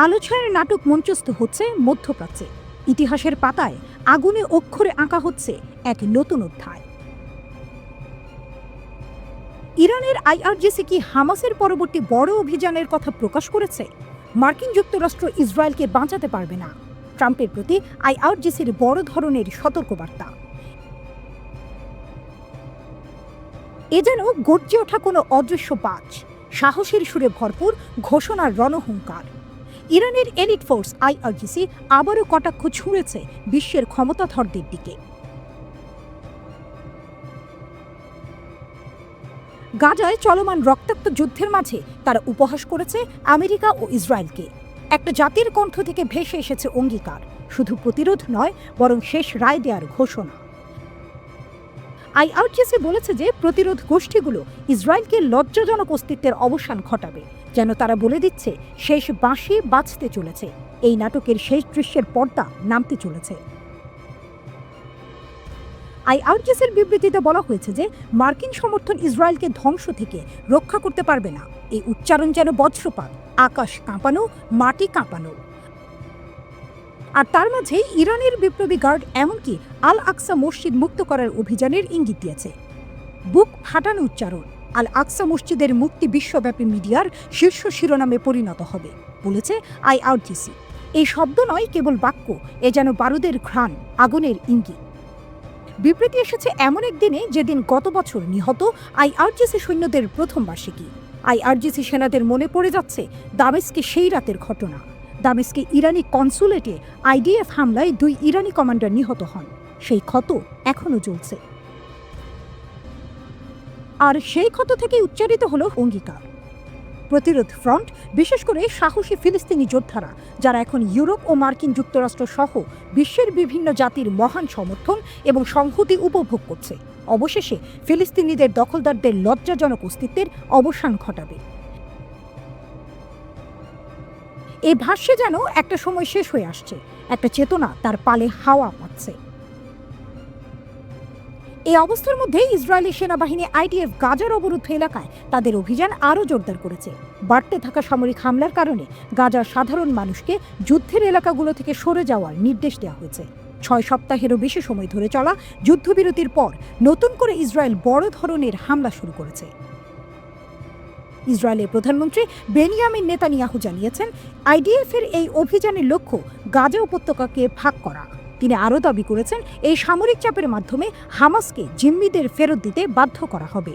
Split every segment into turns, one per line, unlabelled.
আলোচনার নাটক মঞ্চস্থ হচ্ছে মধ্যপ্রাচ্যে। ইতিহাসের পাতায় আগুনে অক্ষরে আঁকা হচ্ছে এক নতুন অধ্যায়। ইরানের আইআরজিসি কি হামাসের পরবর্তী বড় অভিযানের কথা প্রকাশ করেছে? মার্কিন যুক্তরাষ্ট্র ইসরায়েলকে বাঁচাতে পারবে না, ট্রাম্পের প্রতি আইআরজিসির বড় ধরনের সতর্কবার্তা। এ যেন গর্জে ওঠা কোনো অদৃশ্য বাজ, সাহসের সুরে ভরপুর ঘোষণার রণহুঙ্কার। ইরানের এলিট ফোর্স আইআরজিসি আবারও কটাক্ষ ছুঁড়েছে বিশ্বের ক্ষমতাধরদের দিকে। গাজায় চলমান রক্তাক্ত যুদ্ধের মাঝে তারা উপহাস করেছে আমেরিকা ও ইসরায়েলকে। একটা জাতির কণ্ঠ থেকে ভেসে এসেছে অঙ্গীকার, শুধু প্রতিরোধ নয় বরং শেষ রায় দেওয়ার ঘোষণা। আইআরজিসি বলেছে যে প্রতিরোধ গোষ্ঠীগুলো ইসরায়েলকে লজ্জাজনক অস্তিত্বের অবসান ঘটাবে, যেন তারা বলে দিচ্ছে শেষ বাঁশি বাজতে চলেছে, এই নাটকের শেষ দৃশ্যের পর্দা নামতে চলেছে। আইআরজিসির বিবৃতিতে বলা হয়েছে যে মার্কিন সমর্থন ইসরায়েলকে ধ্বংস থেকে রক্ষা করতে পারবে না। এই উচ্চারণ যেন বজ্রপাত, আকাশ কাঁপানো, মাটি কাঁপানো। আর তার মাঝে ইরানের বিপ্লবী গার্ড এমনকি আল আকসা মসজিদ মুক্ত করার অভিযানের ইঙ্গিত দিয়েছে। বুক ফাটানো উচ্চারণ, আল আকসা মসজিদের মুক্তি বিশ্বব্যাপী মিডিয়ার শীর্ষ শিরোনামে পরিণত হবে বলেছে আইআরজিসি। এই শব্দ নয় কেবল বাক্য, এ যেন বারুদের ঘ্রাণ, আগুনের ইঙ্গিত। বিবৃতি এসেছে এমন একদিনে যেদিন গত বছর নিহত আইআরজিসি সৈন্যদের প্রথম বার্ষিকী। আইআরজিসি সেনাদের মনে পড়ে যাচ্ছে দামেস্কে সেই রাতের ঘটনা। দামেস্কে ইরানি কনসুলেটে আইডিএফ হামলায় 2 ইরানি কমান্ডার নিহত হন। সেই ক্ষত এখনো চলছে। আর সেই ক্ষত থেকে উচ্চারিত হলো অঙ্গীকার। প্রতিরোধ ফ্রন্ট, বিশেষ করে সাহসী ফিলিস্তিনি যোদ্ধারা, যারা এখন ইউরোপ ও মার্কিন যুক্তরাষ্ট্র সহ বিশ্বের বিভিন্ন জাতির মহান সমর্থন এবং সংহতি উপভোগ করছে, অবশেষে ফিলিস্তিনিদের দখলদারদের লজ্জাজনক অস্তিত্বের অবসান ঘটাবে। এই ভাষ্যে যেন একটা সময় শেষ হয়ে আসছে, একটা চেতনা তার পালে হাওয়া পাচ্ছে। এই অবস্থার মধ্যে ইসরায়েলি সেনাবাহিনী আইডিএফ গাজার অবরুদ্ধ এলাকায় তাদের অভিযান আরও জোরদার করেছে। বাড়তে থাকা সামরিক হামলার কারণে গাজার সাধারণ মানুষকে যুদ্ধের এলাকাগুলো থেকে সরে যাওয়ার নির্দেশ দেওয়া হয়েছে। 6 সপ্তাহেরও বেশি সময় ধরে চলা যুদ্ধবিরতির পর নতুন করে ইসরায়েল বড় ধরনের হামলা শুরু করেছে। ইসরায়েলের প্রধানমন্ত্রী বেনিয়ামিন নেতানিয়াহু জানিয়েছেন, আইডিএফের এই অভিযানের লক্ষ্য গাজা উপত্যকাকে ভাগ করা। তিনি আরও দাবি করেছেন, এই সামরিক চাপের মাধ্যমে হামাসকে জিম্মিদের ফেরত দিতে বাধ্য করা হবে।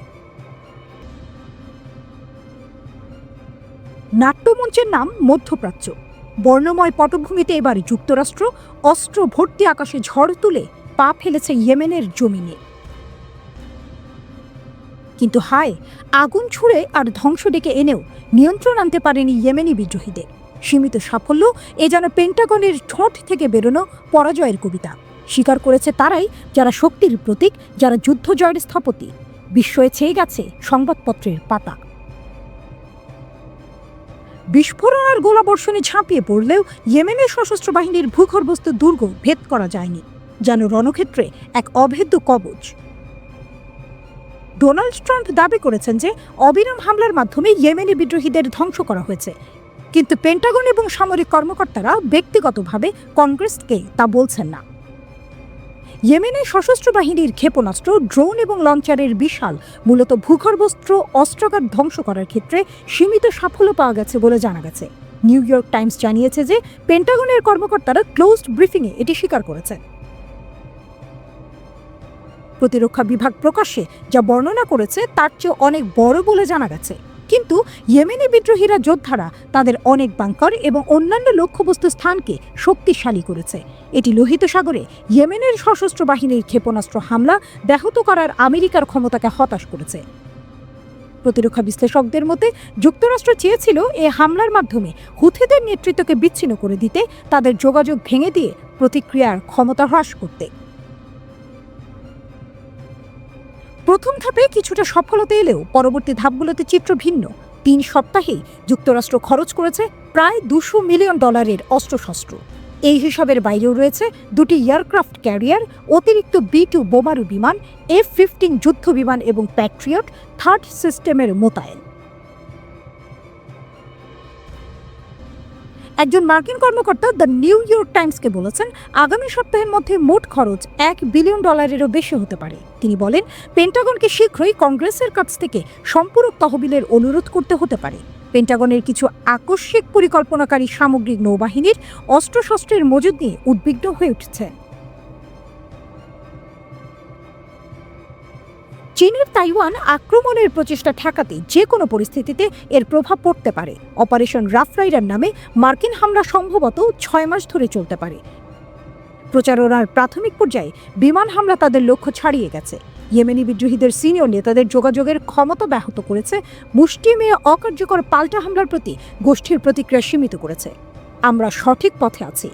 নাট্যমঞ্চের নাম মধ্যপ্রাচ্য। বর্ণময় পটভূমিতে এবার যুক্তরাষ্ট্র অস্ত্র ভর্তি আকাশে ঝড় তুলে পা ফেলেছে ইয়েমেনের জমিনে। কিন্তু হায়, আগুন ছুঁড়ে আর ধ্বংস ডেকে এনেও নিয়ন্ত্রণ আনতে পারেনি ইয়েমেনি বিদ্রোহীদের। সীমিত সাফল্য এ যেন পেন্টাগনের ঠোঁট থেকে বেরোনো পরাজয়ের কবিতা। স্বীকার করেছে তারাই যারা শক্তির প্রতীক, যারা যুদ্ধ জয়ের স্থপতি। বিস্ময়ে ছেয়ে গেছে সংবাদপত্রের পাতা। বিস্ফোরণ আর গোলাবর্ষণে ঝাঁপিয়ে পড়লেও ইয়েমেনের সশস্ত্র বাহিনীর ভূগর্ভস্থ দুর্গ ভেদ করা যায়নি, যেন রণক্ষেত্রে এক অভেদ্য কবচ। ডোনাল্ড ট্রাম্প দাবি করেছেন যে অবিরাম হামলার মাধ্যমে ইয়েমেনি বিদ্রোহীদের ধ্বংস করা হয়েছে, কিন্তু পেন্টাগন এবং সামরিক কর্মকর্তারা ব্যক্তিগতভাবে কংগ্রেসকে তা বলছেন না। ইয়েমেনের সশস্ত্র বাহিনীর ক্ষেপণাস্ত্র, ড্রোন এবং লঞ্চারের বিশাল মূলত ভূগর্ভস্থ অস্ত্রাগার ধ্বংস করার ক্ষেত্রে সীমিত সাফল্য পাওয়া গেছে বলে জানা গেছে। নিউ ইয়র্ক টাইমস জানিয়েছে যে পেন্টাগনের কর্মকর্তারা ক্লোজড ব্রিফিংয়ে এটি স্বীকার করেছেন। প্রতিরক্ষা বিভাগ প্রকাশ্যে যা বর্ণনা করেছে তার চেয়ে অনেক বড় বলে জানা গেছে। কিন্তু ইয়েমেনি বিদ্রোহীরা যোদ্ধারা তাদের অনেক বাংকার এবং অন্যান্য লক্ষ্যবস্তু স্থানকে শক্তিশালী করেছে। এটি লোহিত সাগরে ইয়েমেনের সশস্ত্র বাহিনীর ক্ষেপণাস্ত্র হামলা ব্যাহত করার আমেরিকার ক্ষমতাকে হতাশ করেছে। প্রতিরক্ষা বিশ্লেষকদের মতে যুক্তরাষ্ট্র চেয়েছিল এই হামলার মাধ্যমে হুথিদের নেতৃত্বকে বিচ্ছিন্ন করে দিতে, তাদের যোগাযোগ ভেঙে দিয়ে প্রতিক্রিয়ার ক্ষমতা হ্রাস করতে। প্রথম ধাপে কিছুটা সফলতা এলেও পরবর্তী ধাপগুলোতে চিত্র ভিন্ন। 3 সপ্তাহেই যুক্তরাষ্ট্র খরচ করেছে প্রায় $200 মিলিয়ন অস্ত্রশস্ত্র। এই হিসাবের বাইরেও রয়েছে 2টি এয়ারক্রাফট ক্যারিয়ার, অতিরিক্ত B-2 বোমারু বিমান, F-15 যুদ্ধ বিমান এবং প্যাট্রিয়ট 3rd সিস্টেমের মোতায়েন। একজন মার্কিন কর্মকর্তা দ্য নিউ ইয়র্ক টাইমসকে বলেছেন, আগামী সপ্তাহের মধ্যে মোট খরচ $1 বিলিয়নেরও বেশি হতে পারে। তিনি বলেন, পেন্টাগনকে শীঘ্রই কংগ্রেসের কাছ থেকে সম্পূরক তহবিলের অনুরোধ করতে হতে পারে। পেন্টাগনের কিছু আকস্মিক পরিকল্পনাকারী সামগ্রিক নৌবাহিনীর অস্ত্রশস্ত্রের মজুদ নিয়ে উদ্বিগ্ন হয়ে উঠছে। চীনের তাইওয়ান আক্রমণের প্রচেষ্টা ঠেকাতে যে কোনো পরিস্থিতিতে এর প্রভাব পড়তে পারে। অপারেশন রাফ রাইডার নামে মার্কিন হামলা সম্ভবত 6 মাস ধরে চলতে পারে। প্রচারণার প্রাথমিক পর্যায়ে বিমান হামলা তাদের লক্ষ্য ছাড়িয়ে গেছে। ইয়েমেনি বিদ্রোহীদের সিনিয়র নেতাদের যোগাযোগের ক্ষমতা ব্যাহত করেছে, মুষ্টিমেয় অকার্যকর পাল্টা হামলার প্রতি গোষ্ঠীর প্রতিক্রিয়া সীমিত করেছে। আমরা সঠিক পথে আছি।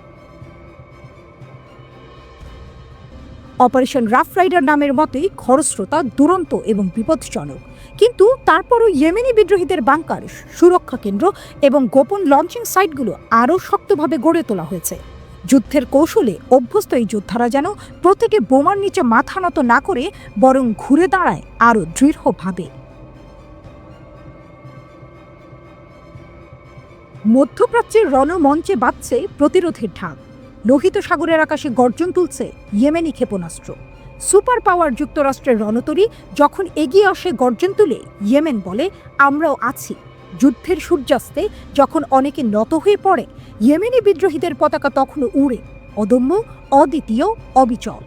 অপারেশন রাফ রাইডার নামের মতোই খরস্রোতা, দুরন্ত এবং বিপজ্জনক, কিন্তু তারপরও ইয়েমেনি বিদ্রোহীদের বাংকার, সুরক্ষা কেন্দ্র এবং গোপন লঞ্চিং সাইটগুলো আরও শক্তভাবে গড়ে তোলা হয়েছে। যুদ্ধের কৌশলে অভ্যস্ত এই যোদ্ধারা যেন প্রত্যেকে বোমার নিচে মাথা নত না করে বরং ঘুরে দাঁড়ায় আরও দৃঢ়ভাবে। মধ্যপ্রাচ্যের রণমঞ্চে বাজছে প্রতিরোধের ঢাক। লোহিত সাগরের আকাশে গর্জন তুলছে ইয়েমেনি ক্ষেপণাস্ত্র। সুপার পাওয়ার যুক্তরাষ্ট্রের রণতরী যখন এগিয়ে আসে গর্জন তুলে, ইয়েমেন বলে, আমরাও আছি। যুদ্ধের সূর্যাস্তে যখন অনেকে নত হয়ে পড়ে, ইয়েমেনি বিদ্রোহীদের পতাকা তখনও উড়ে, অদম্য, অদ্বিতীয়, অবিচল।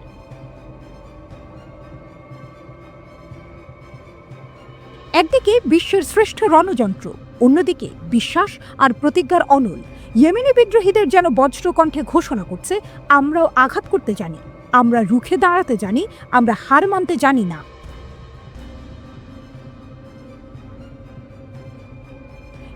একদিকে বিশ্বের শ্রেষ্ঠ রণযন্ত্র, অন্যদিকে বিশ্বাস আর প্রতিজ্ঞার অনল। ইয়েমেনি বিদ্রোহীদের যেন বজ্রকণ্ঠে ঘোষণা করছে, আমরাও আঘাত করতে জানি, আমরা রুখে দাঁড়াতে জানি, আমরা হার মানতে জানি না।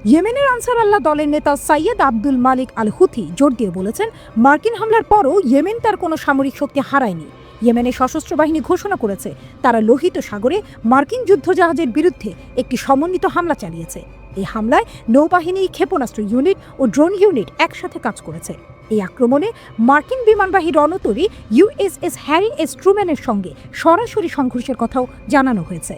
ইয়েমেনের আনসার আল্লাহ দলের নেতা সৈয়দ আব্দুল মালিক আল হুথি জোর দিয়ে বলেছেন, মার্কিন হামলার পরও ইয়েমেন তার কোনো সামরিক শক্তি হারায়নি। ইয়েমেনের সশস্ত্র বাহিনী ঘোষণা করেছে তারা লোহিত সাগরে মার্কিন যুদ্ধজাহাজের বিরুদ্ধে একটি সমন্বিত হামলা চালিয়েছে। এই হামলায় নৌবাহিনী, ক্ষেপণাস্ত্র ইউনিট ও ড্রোন ইউনিট একসাথে কাজ করেছে। এই আক্রমণে মার্কিন বিমানবাহী রণতরী USS হ্যারি এস ট্রুম্যানের সঙ্গে সরাসরি সংঘর্ষের কথাও জানানো হয়েছে।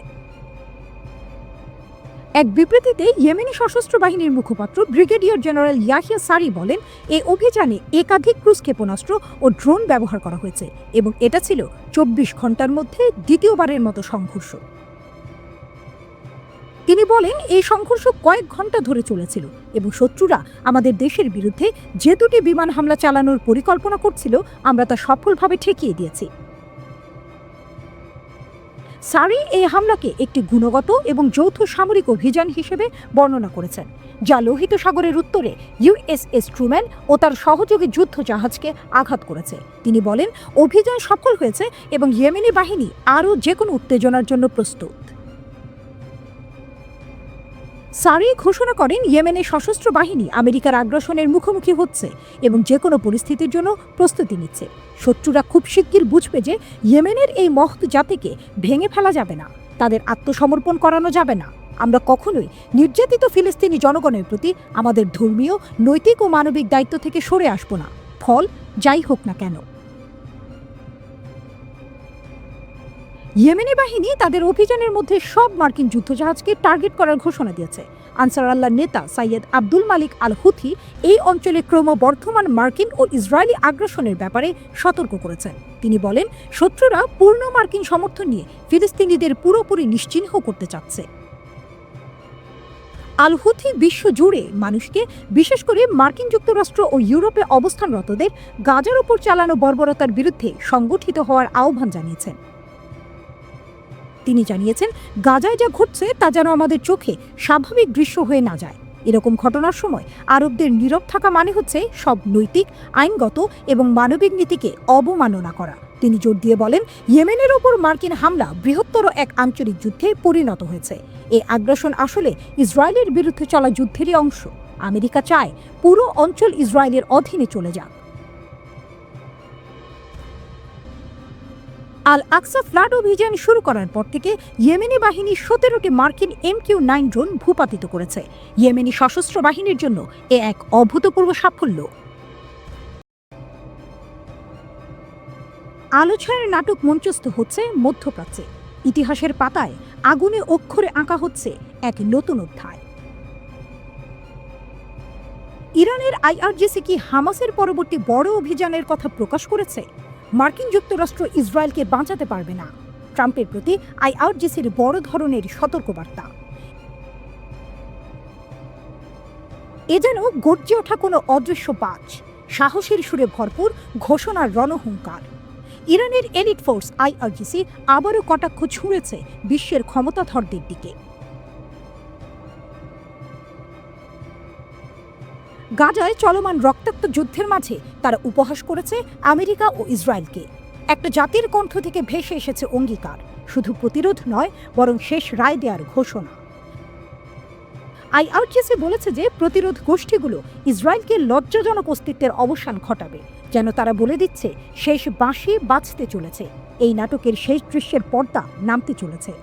এক বিবৃতিতে ইয়েমেনি সশস্ত্র বাহিনীর মুখপাত্র ব্রিগেডিয়ার জেনারেল ইয়াহিয়া সারি বলেন, এই অভিযানে একাধিক ক্রুজ ক্ষেপণাস্ত্র ও ড্রোন ব্যবহার করা হয়েছে এবং এটা ছিল 24 ঘন্টার মধ্যে দ্বিতীয়বারের মতো সংঘর্ষ। তিনি বলেন, এই সংঘর্ষ কয়েক ঘন্টা ধরে চলেছিল এবং শত্রুরা আমাদের দেশের বিরুদ্ধে যে দুটি বিমান হামলা চালানোর পরিকল্পনা করছিল, আমরা তা সফলভাবে ঠেকিয়ে দিয়েছি। সারি এই হামলাকে একটি গুণগত এবং যৌথ সামরিক অভিযান হিসেবে বর্ণনা করেছেন, যা লোহিত সাগরের উত্তরে USS ট্রুম্যান ও তার সহযোগী যুদ্ধ জাহাজকে আঘাত করেছে। তিনি বলেন, অভিযান সফল হয়েছে এবং ইয়েমেনি বাহিনী আরও যে কোনো উত্তেজনার জন্য প্রস্তুত। সারি ঘোষণা করেন, ইয়েমেনের সশস্ত্র বাহিনী আমেরিকার আগ্রাসনের মুখোমুখি হচ্ছে এবং যে কোনো পরিস্থিতির জন্য প্রস্তুতি নিচ্ছে। শত্রুরা খুব শিগগির বুঝবে যে ইয়েমেনের এই মহৎ জাতিকে ভেঙে ফেলা যাবে না, তাদের আত্মসমর্পণ করানো যাবে না। আমরা কখনোই নির্যাতিত ফিলিস্তিনি জনগণের প্রতি আমাদের ধর্মীয়, নৈতিক ও মানবিক দায়িত্ব থেকে সরে আসব না, ফল যাই হোক না কেন। ইয়েমেনি বাহিনী তাদের অভিযানের মধ্যে সব মার্কিন যুদ্ধজাহাজকে টার্গেট করার ঘোষণা দিয়েছে। আনসার আল্লাহর নেতা সৈয়দ আব্দুল মালিক আল হুথি এই অঞ্চলে ক্রমবর্ধমান মার্কিন ও ইসরায়েলি আগ্রাসনের ব্যাপারে সতর্ক করেছেন। তিনি বলেন, শত্রুরা পূর্ণ মার্কিন সমর্থন নিয়ে ফিলিস্তিনিদের পুরোপুরি নিশ্চিহ্ন করতে চাচ্ছে। আল হুথি বিশ্ব জুড়ে মানুষকে, বিশেষ করে মার্কিন যুক্তরাষ্ট্র ও ইউরোপে অবস্থানরতদের গাজার উপর চালানো বর্বরতার বিরুদ্ধে সংগঠিত হওয়ার আহ্বান জানিয়েছেন। তিনি জানিয়েছেন, গাজায় যা ঘটছে তা যেন আমাদের চোখে স্বাভাবিক দৃশ্য হয়ে না যায়। এরকম ঘটনার সময় আরবদের নীরব থাকা মানে হচ্ছে সব নৈতিক, আইনগত এবং মানবিক নীতিকে অবমাননা করা। তিনি জোর দিয়ে বলেন, ইয়েমেনের ওপর মার্কিন হামলা বৃহত্তর এক আঞ্চলিক যুদ্ধে পরিণত হয়েছে। এই আগ্রাসন আসলে ইসরায়েলের বিরুদ্ধে চলা যুদ্ধেরই অংশ। আমেরিকা চায় পুরো অঞ্চল ইসরায়েলের অধীনে চলে যাক। আল আকসা ফ্লাড অভিযান শুরু করার পর থেকে ইয়েমেনি বাহিনী 17টি মার্কিন MQ-9 ড্রোন ভূপাতিত করেছে। ইয়েমেনি সশস্ত্র বাহিনীর জন্য এ এক অভূতপূর্ব সাফল্য। আলোচনার নাটক মঞ্চস্থ হচ্ছে মধ্যপ্রাচ্যে। ইতিহাসের পাতায় আগুনে অক্ষরে আঁকা হচ্ছে এক নতুন অধ্যায়। ইরানের আইআরজিসি কি হামাসের পরবর্তী বড় অভিযানের কথা প্রকাশ করেছে? মার্কিন যুক্তরাষ্ট্র ইসরায়েলকে বাঁচাতে পারবে না, ট্রাম্পের প্রতি আইআরজিসির বড় ধরনের সতর্কবার্তা। এ যেন গর্জে ওঠা কোনো অদৃশ্য বাজ, সাহসের সুরে ভরপুর ঘোষণার রণহুঙ্কার। ইরানের এলিট ফোর্স আইআরজিসি আবারও কটাক্ষ ছুঁড়েছে বিশ্বের ক্ষমতাধরদের দিকে। গাজায় চলমান রক্তাক্ত যুদ্ধের মাঝে তারা উপহাস করেছে আমেরিকা ও ইসরায়েলকে। একটা জাতির কণ্ঠ থেকে ভেসে এসেছে অঙ্গীকার, শুধু প্রতিরোধ নয় বরং শেষ রায় দেওয়ার ঘোষণা। আইআরজিসি বলেছে যে প্রতিরোধ গোষ্ঠীগুলো ইসরায়েলকে লজ্জাজনক অস্তিত্বের অবসান ঘটাবে, যেন তারা বলে দিচ্ছে শেষ বাঁশি বাজতে চলেছে, এই নাটকের শেষ দৃশ্যের পর্দা নামতে চলেছে।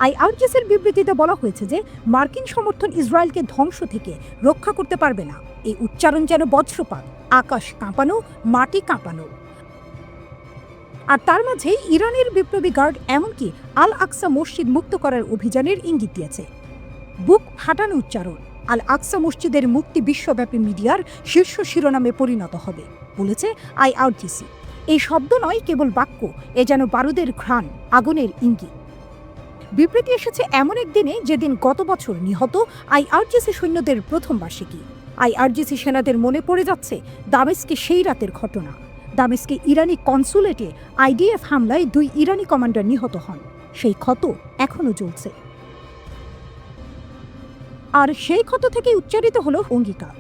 আইআরজিসির বিবৃতিতে বলা হয়েছে যে মার্কিন সমর্থন ইসরায়েলকে ধ্বংস থেকে রক্ষা করতে পারবে না। এই উচ্চারণ যেন বজ্রপাত, আকাশ কাঁপানো, মাটি কাঁপানো। আর তার মাঝেই ইরানের বিপ্লবী গার্ড এমনকি আল আকসা মসজিদ মুক্ত করার অভিযানের ইঙ্গিত দিয়েছে। বুক ফাটানো উচ্চারণ, আল আকসা মসজিদের মুক্তি বিশ্বব্যাপী মিডিয়ার শীর্ষ শিরোনামে পরিণত হবে বলেছে আইআরজিসি। এই শব্দ নয় কেবল বাক্য, এ যেন বারুদের ঘ্রাণ, আগুনের ইঙ্গিত। বিবৃতি এসেছে এমন এক দিনে যেদিন গত বছর নিহত আইআরজিসি সৈন্যদের প্রথম বার্ষিকী। আইআরজিসি সেনাদের মনে পড়ে যাচ্ছে দামেস্কে সেই রাতের ঘটনা। দামেস্কে ইরানি কনসুলেটে আইডিএফ হামলায় 2 ইরানি কমান্ডার নিহত হন। সেই ক্ষত এখনো চলছে। আর সেই ক্ষত থেকে উচ্চারিত হলো অঙ্গীকার।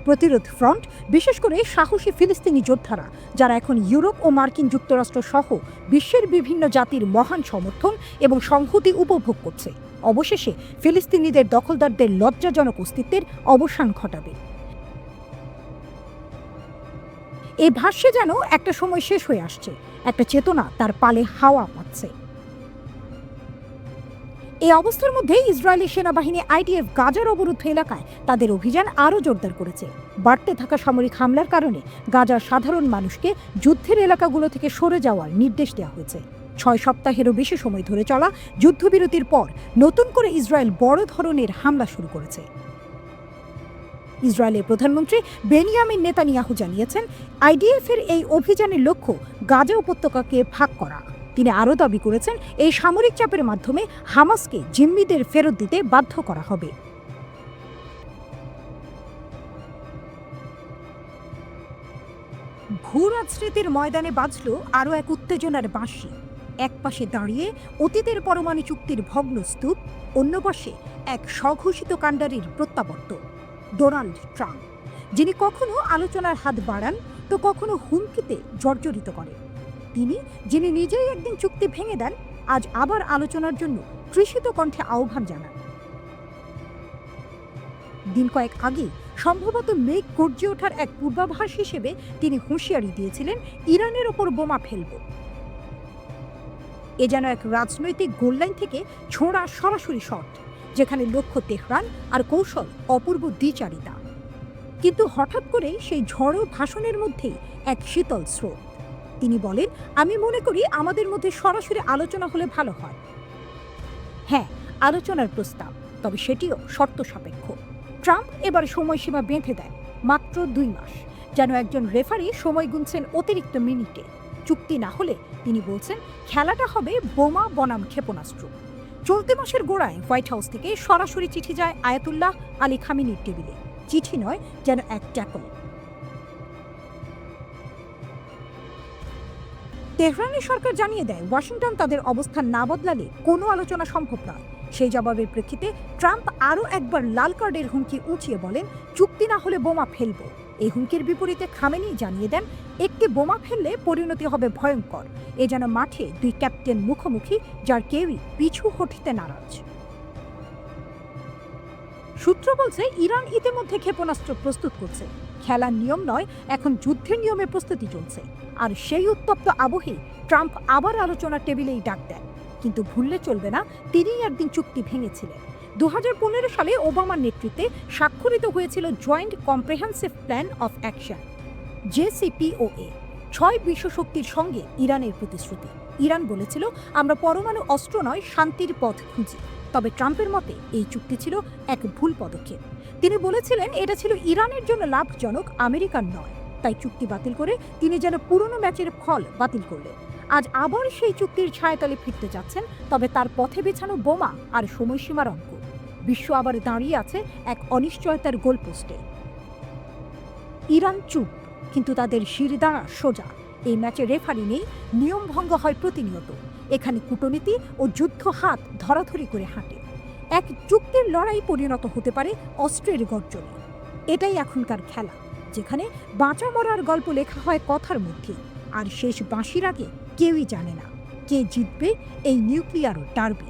প্রতিরোধ ফ্রন্ট, বিশেষ করে সাহসী ফিলিস্তিনি যোদ্ধারা, যারা এখন ইউরোপ ও মার্কিন যুক্তরাষ্ট্র সহ বিশ্বের বিভিন্ন জাতির মহান সমর্থন এবং সংহতি উপভোগ করছে, অবশেষে ফিলিস্তিনিদের দখলদারদের লজ্জাজনক অস্তিত্বের অবসান ঘটাবে। এই ভাষ্যে যেন একটা সময় শেষ হয়ে আসছে, একটা চেতনা তার পালে হাওয়া পাচ্ছে। এই অবস্থার মধ্যে ইসরায়েলি সেনাবাহিনী আইডিএফ গাজার অবরুদ্ধ এলাকায় তাদের অভিযান আরও জোরদার করেছে। বাড়তে থাকা সামরিক হামলার কারণে গাজার সাধারণ মানুষকে যুদ্ধের এলাকাগুলো থেকে সরে যাওয়ার নির্দেশ দেওয়া হয়েছে। 6 সপ্তাহেরও বেশি সময় ধরে চলা যুদ্ধবিরতির পর নতুন করে ইসরায়েল বড় ধরনের হামলা শুরু করেছে। ইসরায়েলের প্রধানমন্ত্রী বেনিয়ামিন নেতানিয়াহু জানিয়েছেন, আইডিএফের এই অভিযানের লক্ষ্য গাজা উপত্যকাকে ভাগ করা। তিনি আরও দাবি করেছেন, এই সামরিক চাপের মাধ্যমে হামাসকে জিম্মিদের ফেরত দিতে বাধ্য করা হবে। ভূরাজনীতির ময়দানে বাজল আরও এক উত্তেজনার বাঁশি। এক পাশে দাঁড়িয়ে অতীতের পরমাণু চুক্তির ভগ্ন স্তূপ, অন্য পাশে এক স্বঘোষিত কাণ্ডারির প্রত্যাবর্তন, ডোনাল্ড ট্রাম্প, যিনি কখনো আলোচনার হাত বাড়ান তো কখনো হুমকিতে জর্জরিত করেন। যিনি নিজেই একদিন চুক্তি ভেঙে দেন, আজ আবার আলোচনার জন্য তৃষিত কণ্ঠে আহ্বান জানান। দিন কয়েক আগে সম্ভবত মেঘ গর্জে ওঠার এক পূর্বাভাস হিসেবে তিনি হুঁশিয়ারি দিয়েছিলেন, ইরানের ওপর বোমা ফেলব। এ যেন এক রাজনৈতিক গোললাইন থেকে ছোঁড়া সরাসরি শট, যেখানে লক্ষ্য তেহরান আর কৌশল অপূর্ব দ্বিচারিতা। কিন্তু হঠাৎ করে সেই ঝড়ো ভাষণের মধ্যেই এক শীতল স্রোত। তিনি বলেন, আমি মনে করি আমাদের মধ্যে সরাসরি আলোচনা হলে ভালো হয়। হ্যাঁ, আলোচনার প্রস্তাব, তবে সেটিও শর্ত সাপেক্ষ। ট্রাম্প এবার সময়সীমা বেঁধে দেন, মাত্র 2 মাস, যেন একজন রেফারি সময় গুনছেন অতিরিক্ত মিনিটে। চুক্তি না হলে তিনি বলছেন, খেলাটা হবে বোমা বনাম ক্ষেপণাস্ত্র। চলতি মাসের গোড়ায় হোয়াইট হাউস থেকে সরাসরি চিঠি যায় আয়াতুল্লাহ আলী খামেনির টেবিলে। চিঠি নয়, যেন এক ট্যাকল। তেহরানের সরকার জানিয়ে দেয়, ওয়াশিংটন তাদের অবস্থান না বদলালে কোনো আলোচনা সম্ভব নয়। সেই জবাবের প্রেক্ষিতে ট্রাম্প আরও একবার লাল কার্ডের হুমকি উঁচিয়ে বলেন, চুক্তি না হলে বোমা ফেলব। এই হুমকির বিপরীতে খামেনি জানিয়ে দেন, একটি বোমা ফেললে পরিণতি হবে ভয়ঙ্কর। এ যেন মাঠে 2 ক্যাপ্টেন মুখোমুখি, যার কেউই পিছু হটিতে নারাজ। সূত্র বলছে, ইরান ইতিমধ্যে ক্ষেপণাস্ত্র প্রস্তুত করছে। খেলার নিয়ম নয়, এখন যুদ্ধের নিয়মে প্রস্তুতি চলছে। আর সেই উত্তপ্ত আবহে ট্রাম্প আবার আলোচনার টেবিলেই ডাক দেন। কিন্তু ভুললে চলবে না, তিনিই একদিন চুক্তি ভেঙেছিলেন। 2015 সালে ওবামার নেতৃত্বে স্বাক্ষরিত হয়েছিল joint comprehensive plan of action, JCPOA। 6 বিশ্বশক্তির সঙ্গে ইরানের প্রতিশ্রুতি। ইরান বলেছিল, আমরা পরমাণু অস্ত্র নয়, শান্তির পথ খুঁজি। তবে ট্রাম্পের মতে এই চুক্তি ছিল এক ভুল পদক্ষেপ। তিনি বলেছিলেন এটা ছিল ইরানের জন্য লাভজনক, আমেরিকার নয়। তাই চুক্তি বাতিল করে তিনি যেন পুরনো ম্যাচের ফল বাতিল করলেন। আজ আবার সেই চুক্তির ছায়াতলে ফিরতে যাচ্ছেন, তবে তার পথে বেছানো বোমা আর সময়সীমার অঙ্ক। বিশ্ব আবার দাঁড়িয়ে আছে এক অনিশ্চয়তার গোলপোস্টে। ইরান চুপ, কিন্তু তাদের শিরদাঁড়া সোজা। এই ম্যাচে রেফারি নেই, নিয়ম ভঙ্গ হয় প্রতিনিয়ত। এখানে কূটনীতি ও যুদ্ধ হাত ধরাধরি করে হাঁটে। এক যুক্তির লড়াই পরিণত হতে পারে অস্ত্রের গর্জনে। এটাই এখনকার খেলা, যেখানে বাঁচা মরার গল্প লেখা হয় কথার মধ্যে, আর শেষ বাঁশির আগে কেউই জানে না কে জিতবে এই নিউক্লিয়ার ডার্বি।